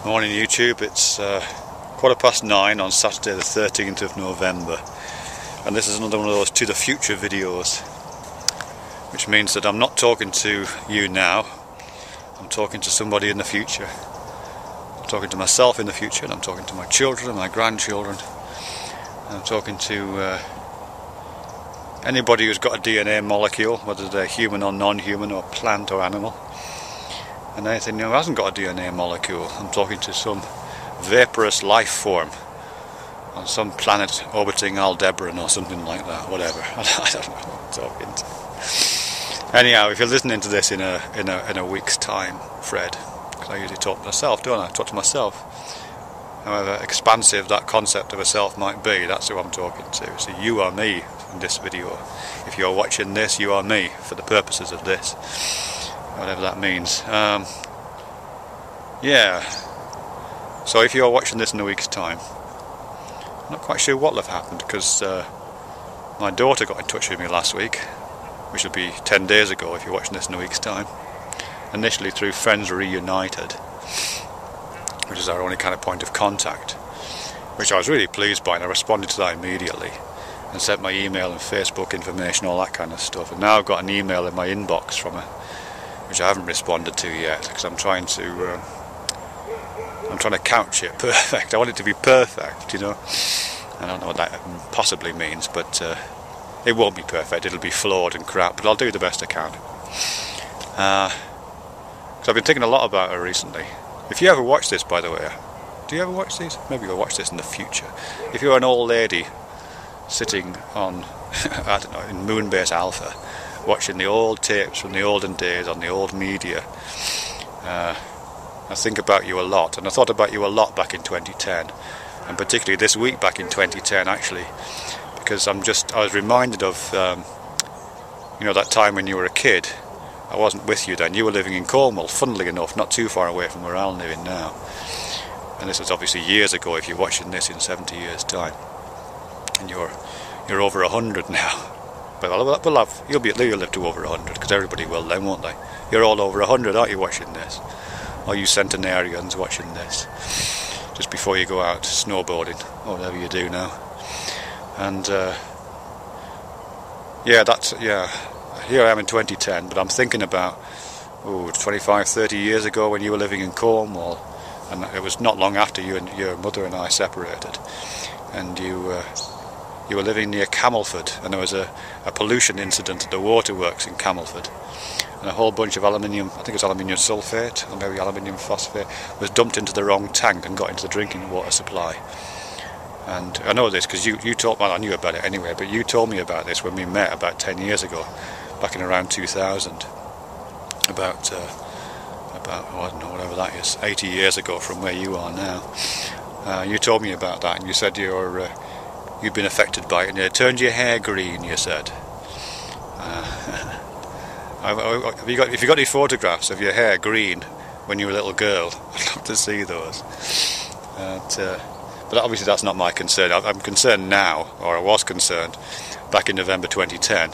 Morning YouTube, it's 9:15 on Saturday the 13th of November, and this is another one of those to the future videos, which means that I'm not talking to you now, I'm talking to somebody in the future. I'm talking to myself in the future, and I'm talking to my children and my grandchildren, and I'm talking to anybody who's got a DNA molecule, whether they're human or non-human or plant or animal. And anything who hasn't got a DNA molecule. I'm talking to some vaporous life form on some planet orbiting Aldebaran or something like that, whatever. I don't know what I'm talking to. Anyhow, if you're listening to this in a week's time, Fred, because I usually talk to myself, don't I? I talk to myself. However expansive that concept of a self might be, that's who I'm talking to. So you are me in this video. If you're watching this, you are me for the purposes of this. Whatever that means. Yeah, so if you're watching this in a week's time, I'm not quite sure what will have happened, because my daughter got in touch with me last week, which will be 10 days ago if you're watching this in a week's time, initially through Friends Reunited, which is our only kind of point of contact, which I was really pleased by, and I responded to that immediately and sent my email and Facebook information, all that kind of stuff. And now I've got an email in my inbox from her which I haven't responded to yet, because I'm trying to couch it perfect. I want it to be perfect, you know. I don't know what that possibly means, but it won't be perfect. It'll be flawed and crap, but I'll do the best I can. Because I've been thinking a lot about her recently. If you ever watch this, by the way, do you ever watch these? Maybe you'll watch this in the future. If you're an old lady sitting on, I don't know, in Moonbase Alpha, watching the old tapes from the olden days on the old media, I think about you a lot, and I thought about you a lot back in 2010, and particularly this week back in 2010 actually, because I was reminded of you know, that time when you were a kid. I wasn't with you then. You were living in Cornwall, funnily enough, not too far away from where I'm living now, and this was obviously years ago if you're watching this in 70 years time, and you're over 100 now. Well, you'll live to over 100, because everybody will then, won't they? You're all over 100, aren't you, watching this? Or you centenarians watching this, just before you go out snowboarding, or whatever you do now. And yeah, here I am in 2010, but I'm thinking about 25, 30 years ago when you were living in Cornwall, and it was not long after your mother and I separated, and you were living near Camelford, and there was a pollution incident at the waterworks in Camelford, and a whole bunch of aluminium, I think it was aluminium sulphate or maybe aluminium phosphate, was dumped into the wrong tank and got into the drinking water supply. And I know this because you told me, well, I knew about it anyway, but you told me about this when we met about 10 years ago, back in around 2000, about I don't know, whatever that is, 80 years ago from where you are now. You told me about that, and you said you've been affected by it, and it turned your hair green, you said. If you got any photographs of your hair green when you were a little girl, I'd love to see those. But obviously that's not my concern. I'm concerned now, or I was concerned back in November 2010,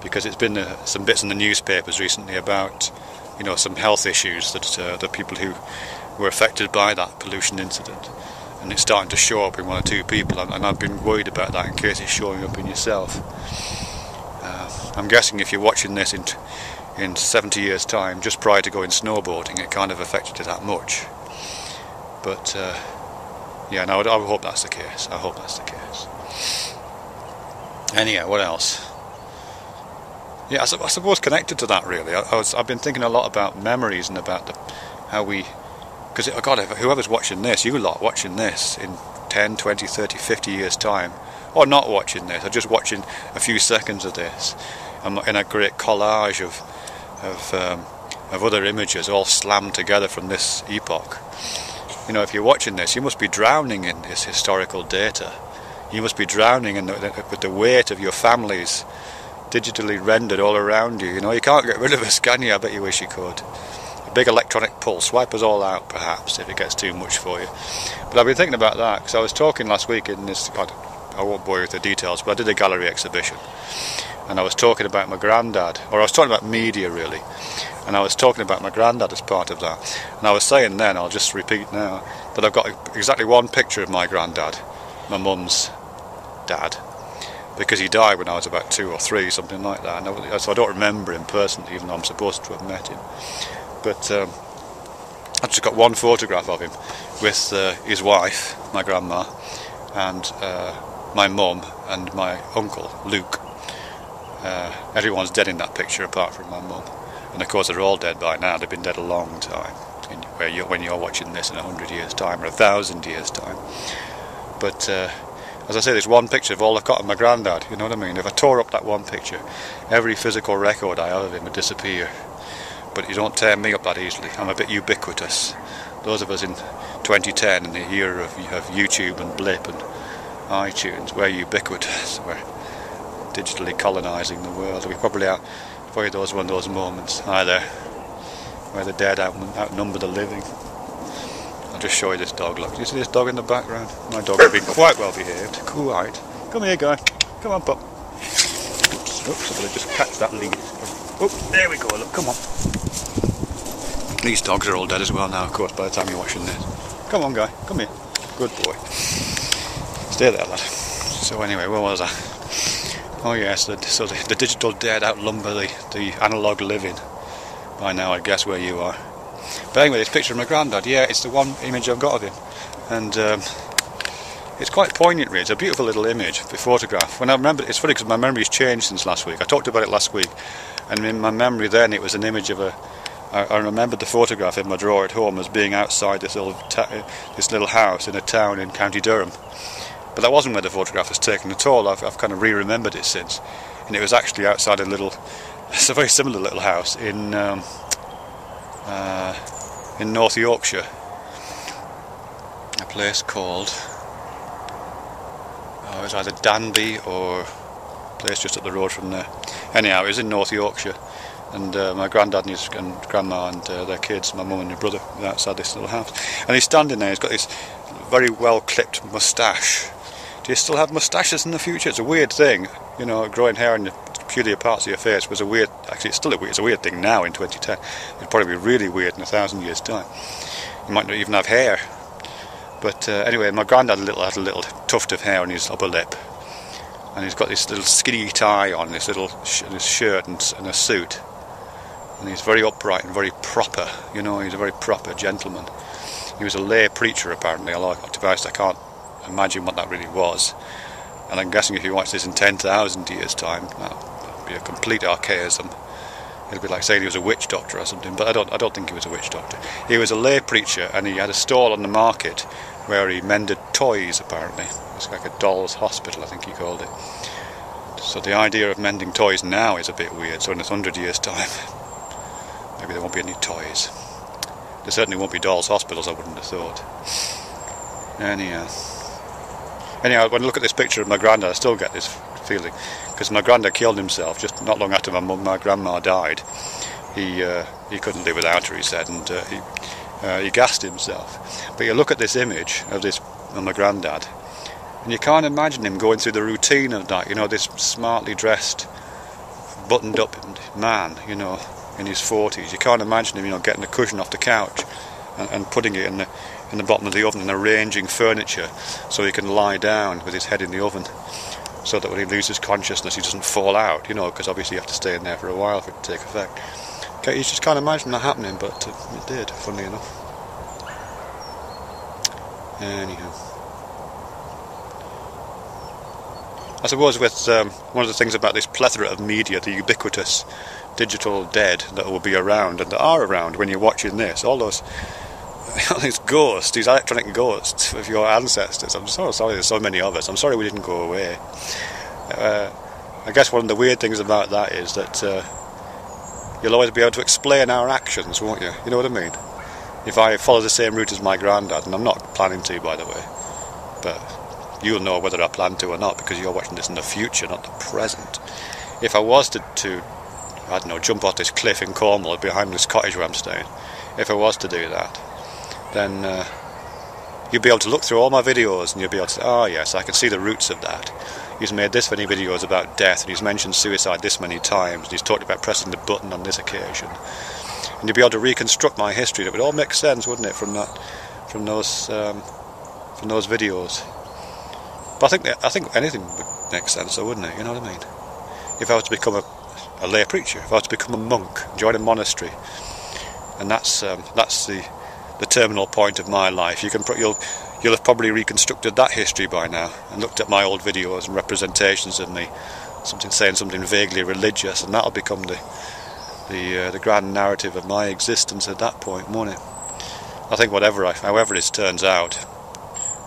because it's been some bits in the newspapers recently about, you know, some health issues that the people who were affected by that pollution incident. And it's starting to show up in one or two people, and I've been worried about that in case it's showing up in yourself. I'm guessing if you're watching this in 70 years time, just prior to going snowboarding, it kind of affected you that much. But yeah, no, I hope that's the case. I hope that's the case. Anyhow, what else? Yeah, I suppose connected to that really, I've been thinking a lot about memories and about how we... Because, God, whoever's watching this, you lot watching this in 10, 20, 30, 50 years' time, or not watching this, or just watching a few seconds of this, in a great collage of other images all slammed together from this epoch. You know, if you're watching this, you must be drowning in this historical data. You must be drowning with the weight of your families digitally rendered all around you. You know, you can't get rid of us, can you? I bet you wish you could. Big electronic pulse, wipe us all out perhaps if it gets too much for you. But I've been thinking about that because I was talking last week in this I won't bore you with the details, but I did a gallery exhibition, and I was talking about my granddad, or I was talking about media really, and I was talking about my granddad as part of that. And I was saying then, I'll just repeat now, that I've got exactly one picture of my granddad, my mum's dad, because he died when I was about 2 or 3, something like that. And so I don't remember him personally, even though I'm supposed to have met him. But I've just got one photograph of him with his wife, my grandma, and my mum and my uncle, Luke. Everyone's dead in that picture apart from my mum. And of course they're all dead by now. They've been dead a long time, when you're watching this in 100 years' time or 1,000 years' time. But as I say, there's one picture of all I've got of my granddad, you know what I mean? If I tore up that one picture, every physical record I have of him would disappear. But you don't tear me up that easily. I'm a bit ubiquitous. Those of us in 2010, in the era of YouTube and Blip and iTunes, we're ubiquitous. We're digitally colonising the world. We probably are one of those moments either where the dead outnumber the living. I'll just show you this dog. Look, do you see this dog in the background? My dog has been quite well behaved. Quite. Come here, guy. Come on, pup. Oops, I'm going to just catch that lead. Oh, there we go. Look, come on. These dogs are all dead as well now, of course, by the time you're watching this. Come on, guy. Come here. Good boy. Stay there, lad. So anyway, where was I? Oh yes, so the digital dead outnumber the analogue living. By now, I guess where you are. But anyway, this picture of my granddad, yeah, it's the one image I've got of him. And it's quite poignant, really. It's a beautiful little image, the photograph. When I remember, it's funny because my memory's changed since last week. I talked about it last week, and in my memory then it was an image of I remembered the photograph in my drawer at home as being outside this little house in a town in County Durham. But that wasn't where the photograph was taken at all. I've kind of re-remembered it since, and it was actually outside it's a very similar little house in North Yorkshire, a place called, it was either Danby or a place just up the road from there. Anyhow, it was in North Yorkshire, and my granddad and grandma and their kids, my mum and my brother, were outside this little house. And he's standing there, he's got this very well clipped moustache. Do you still have moustaches in the future? It's a weird thing, you know, growing hair in the peculiar parts of your face was a weird, actually it's a weird thing now in 2010. It'd probably be really weird in 1,000 years' time. You might not even have hair. But anyway, my granddad had a little tuft of hair on his upper lip. And he's got this little skinny tie on, this little this shirt and a suit. And he's very upright and very proper, you know, he's a very proper gentleman. He was a lay preacher apparently, although to be honest I can't imagine what that really was. And I'm guessing if you watch this in 10,000 years' time, that would be a complete archaism. It'd be like saying he was a witch doctor or something, but I don't think he was a witch doctor. He was a lay preacher, and he had a stall on the market where he mended toys, apparently. It's like a doll's hospital, I think he called it. So the idea of mending toys now is a bit weird, so in 100 years' time, maybe there won't be any toys. There certainly won't be dolls' hospitals, I wouldn't have thought. Anyhow, when I look at this picture of my granddad, I still get this feeling, because my granddad killed himself just not long after my grandma died. He couldn't live without her, he said, and he gassed himself. But you look at this image of my granddad, and you can't imagine him going through the routine of that, you know, this smartly dressed, buttoned up man, you know, in his 40s. You can't imagine him, you know, getting a cushion off the couch and putting it in the bottom of the oven and arranging furniture so he can lie down with his head in the oven, so that when he loses consciousness he doesn't fall out, you know, because obviously you have to stay in there for a while for it to take effect. Okay, you just can't imagine that happening, but it did, funnily enough. Anyhow, I suppose with one of the things about this plethora of media, the ubiquitous digital dead that will be around and that are around when you're watching this, all these ghosts, these electronic ghosts of your ancestors. I'm so sorry there's so many of us. I'm sorry we didn't go away. I guess one of the weird things about that is that you'll always be able to explain our actions, won't you? You know what I mean? If I follow the same route as my granddad, and I'm not planning to, by the way, but you'll know whether I plan to or not because you're watching this in the future, not the present. If I was to I don't know, jump off this cliff in Cornwall behind this cottage where I'm staying, if I was to do that, then you'll be able to look through all my videos and you'll be able to say, oh yes, I can see the roots of that. He's made this many videos about death, and he's mentioned suicide this many times, and he's talked about pressing the button on this occasion. And you'll be able to reconstruct my history. It would all make sense, wouldn't it, from those videos? But I think anything would make sense, though, wouldn't it? You know what I mean? If I was to become a lay preacher, if I was to become a monk, join a monastery, and that's the terminal point of my life. You'll have probably reconstructed that history by now and looked at my old videos and representations of me, saying something vaguely religious, and that'll become the grand narrative of my existence at that point, won't it? I think however this turns out,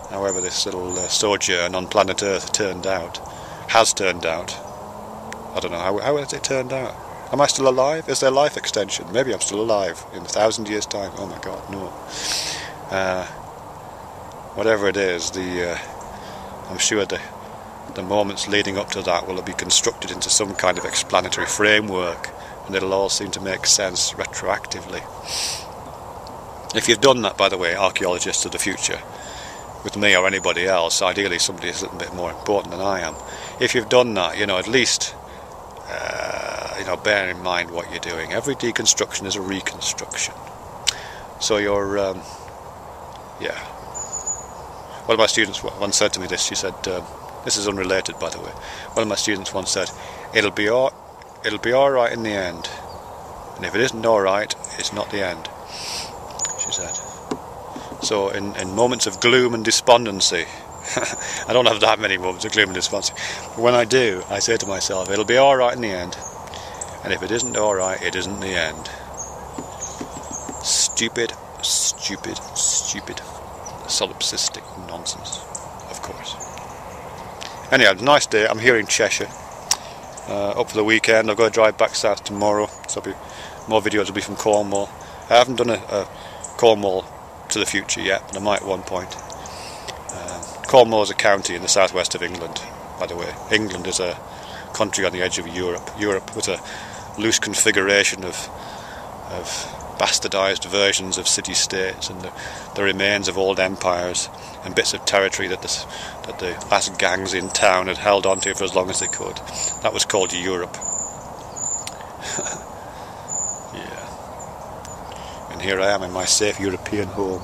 however this little sojourn on planet Earth has turned out, I don't know, how has it turned out? Am I still alive? Is there life extension? Maybe I'm still alive in 1,000 years' time. Oh my God, no. Whatever it is, I'm sure the moments leading up to that will be constructed into some kind of explanatory framework, and it'll all seem to make sense retroactively. If you've done that, by the way, archaeologists of the future, with me or anybody else, ideally somebody who's a little bit more important than I am, if you've done that, at least bear in mind what you're doing. Every deconstruction is a reconstruction. So you're, One of my students once said to me this. She said, this is unrelated, by the way. One of my students once said, it'll be all right in the end, and if it isn't all right, it's not the end, she said. So in moments of gloom and despondency, I don't have that many moments of gloom and despondency, but when I do, I say to myself, it'll be all right in the end, and if it isn't all right, it isn't the end. Stupid solipsistic nonsense, of course. Anyhow, nice day. I'm here in Cheshire, up for the weekend. I've got to drive back south tomorrow, so more videos will be from Cornwall. I haven't done a Cornwall to the future yet, but I might at one point. Cornwall is a county in the southwest of England, by the way. England is a country on the edge of Europe. Europe was a loose configuration of bastardized versions of city-states and the remains of old empires and bits of territory that the last gangs in town had held onto for as long as they could. That was called Europe. Yeah. And here I am in my safe European home.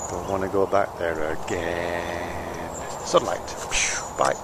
Don't want to go back there again. Sunlight. Bye.